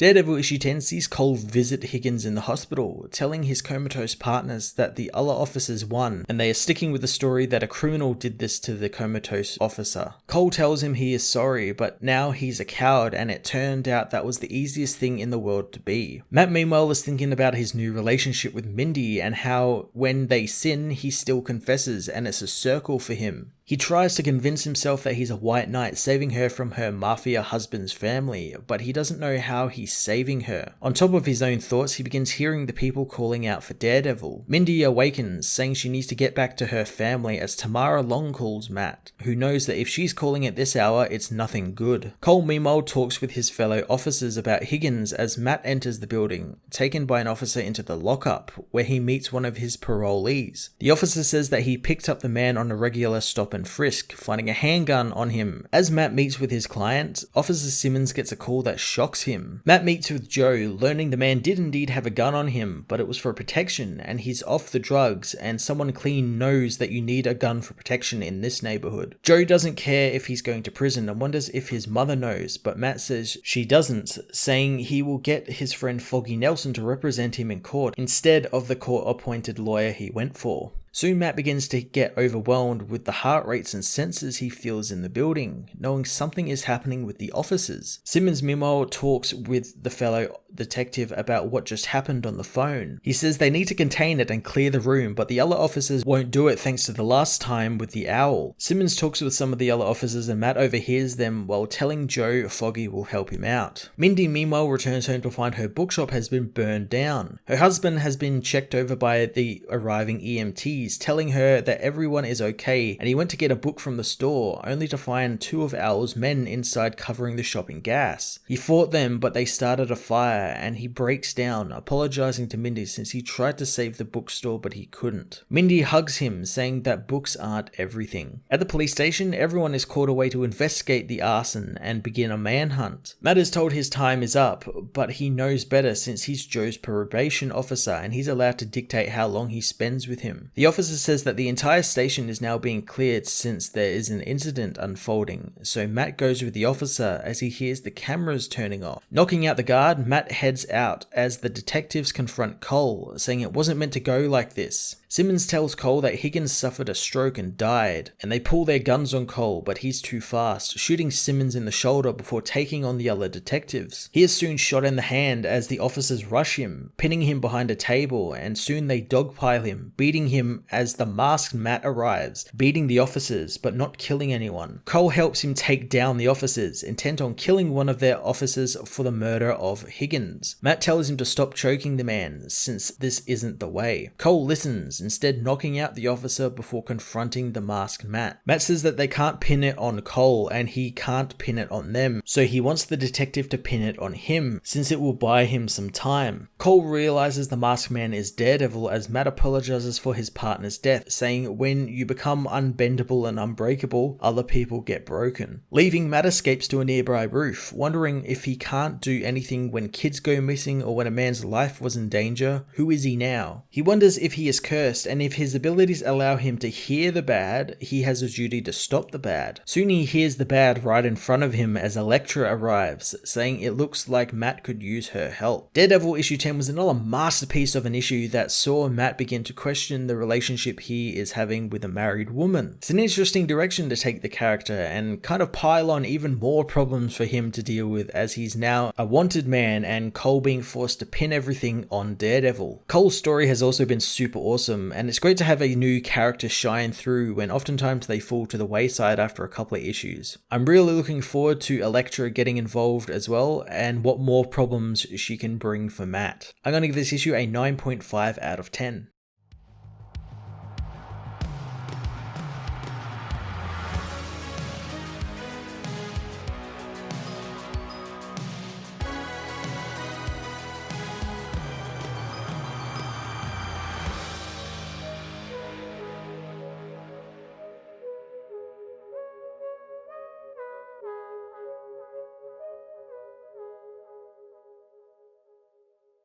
Daredevil issue 10 sees Cole visit Higgins in the hospital, telling his comatose partners that the other officers won, and they are sticking with the story that a criminal did this to the comatose officer. Cole tells him he is sorry, but now he's a coward, and it turned out that was the easiest thing in the world to be. Matt meanwhile is thinking about his new relationship with Mindy and how when they sin he still confesses and it's a circle for him. He tries to convince himself that he's a white knight saving her from her mafia husband's family, but he doesn't know how he's saving her. On top of his own thoughts, he begins hearing the people calling out for Daredevil. Mindy awakens, saying she needs to get back to her family as Tamara Long calls Matt, who knows that if she's calling at this hour, it's nothing good. Cole meanwhile talks with his fellow officers about Higgins as Matt enters the building, taken by an officer into the lockup, where he meets one of his parolees. The officer says that he picked up the man on a regular stop and frisk, finding a handgun on him. As Matt meets with his client, Officer Simmons gets a call that shocks him. Matt meets with Joe, learning the man did indeed have a gun on him, but it was for protection, and he's off the drugs, and someone clean knows that you need a gun for protection in this neighborhood. Joe doesn't care if he's going to prison and wonders if his mother knows, but Matt says she doesn't, saying he will get his friend Foggy Nelson to represent him in court instead of the court-appointed lawyer he went for. Soon Matt begins to get overwhelmed with the heart rates and sensors he feels in the building, knowing something is happening with the officers. Simmons meanwhile talks with the fellow detective about what just happened on the phone. He says they need to contain it and clear the room, but the other officers won't do it thanks to the last time with the owl. Simmons talks with some of the other officers and Matt overhears them while telling Joe Foggy will help him out. Mindy meanwhile returns home to find her bookshop has been burned down. Her husband has been checked over by the arriving EMTs, telling her that everyone is okay, and he went to get a book from the store, only to find two of Owl's men inside covering the shop in gas. He fought them, but they started a fire, and he breaks down, apologizing to Mindy since he tried to save the bookstore but he couldn't. Mindy hugs him, saying that books aren't everything. At the police station, everyone is called away to investigate the arson and begin a manhunt. Matt is told his time is up, but he knows better since he's Joe's probation officer and he's allowed to dictate how long he spends with him. The officer says that the entire station is now being cleared since there is an incident unfolding, so Matt goes with the officer as he hears the cameras turning off. Knocking out the guard, Matt heads out as the detectives confront Cole, saying it wasn't meant to go like this. Simmons tells Cole that Higgins suffered a stroke and died, and they pull their guns on Cole, but he's too fast, shooting Simmons in the shoulder before taking on the other detectives. He is soon shot in the hand as the officers rush him, pinning him behind a table, and soon they dogpile him, beating him as the masked Matt arrives, beating the officers but not killing anyone. Cole helps him take down the officers, intent on killing one of their officers for the murder of Higgins. Matt tells him to stop choking the man, since this isn't the way. Cole listens, instead knocking out the officer before confronting the masked Matt. Matt says that they can't pin it on Cole and he can't pin it on them, so he wants the detective to pin it on him, since it will buy him some time. Cole realizes the masked man is Daredevil as Matt apologizes for his partner's death, saying when you become unbendable and unbreakable, other people get broken. Leaving, Matt escapes to a nearby roof, wondering if he can't do anything when kids go missing or when a man's life was in danger. Who is he now? He wonders if he is cursed, and if his abilities allow him to hear the bad, he has a duty to stop the bad. Soon he hears the bad right in front of him as Elektra arrives, saying it looks like Matt could use her help. Daredevil issue 10 was another masterpiece of an issue that saw Matt begin to question the relationship he is having with a married woman. It's an interesting direction to take the character and kind of pile on even more problems for him to deal with as he's now a wanted man and Cole being forced to pin everything on Daredevil. Cole's story has also been super awesome, and it's great to have a new character shine through when oftentimes they fall to the wayside after a couple of issues. I'm really looking forward to Elektra getting involved as well and what more problems she can bring for Matt. I'm going to give this issue a 9.5 out of 10.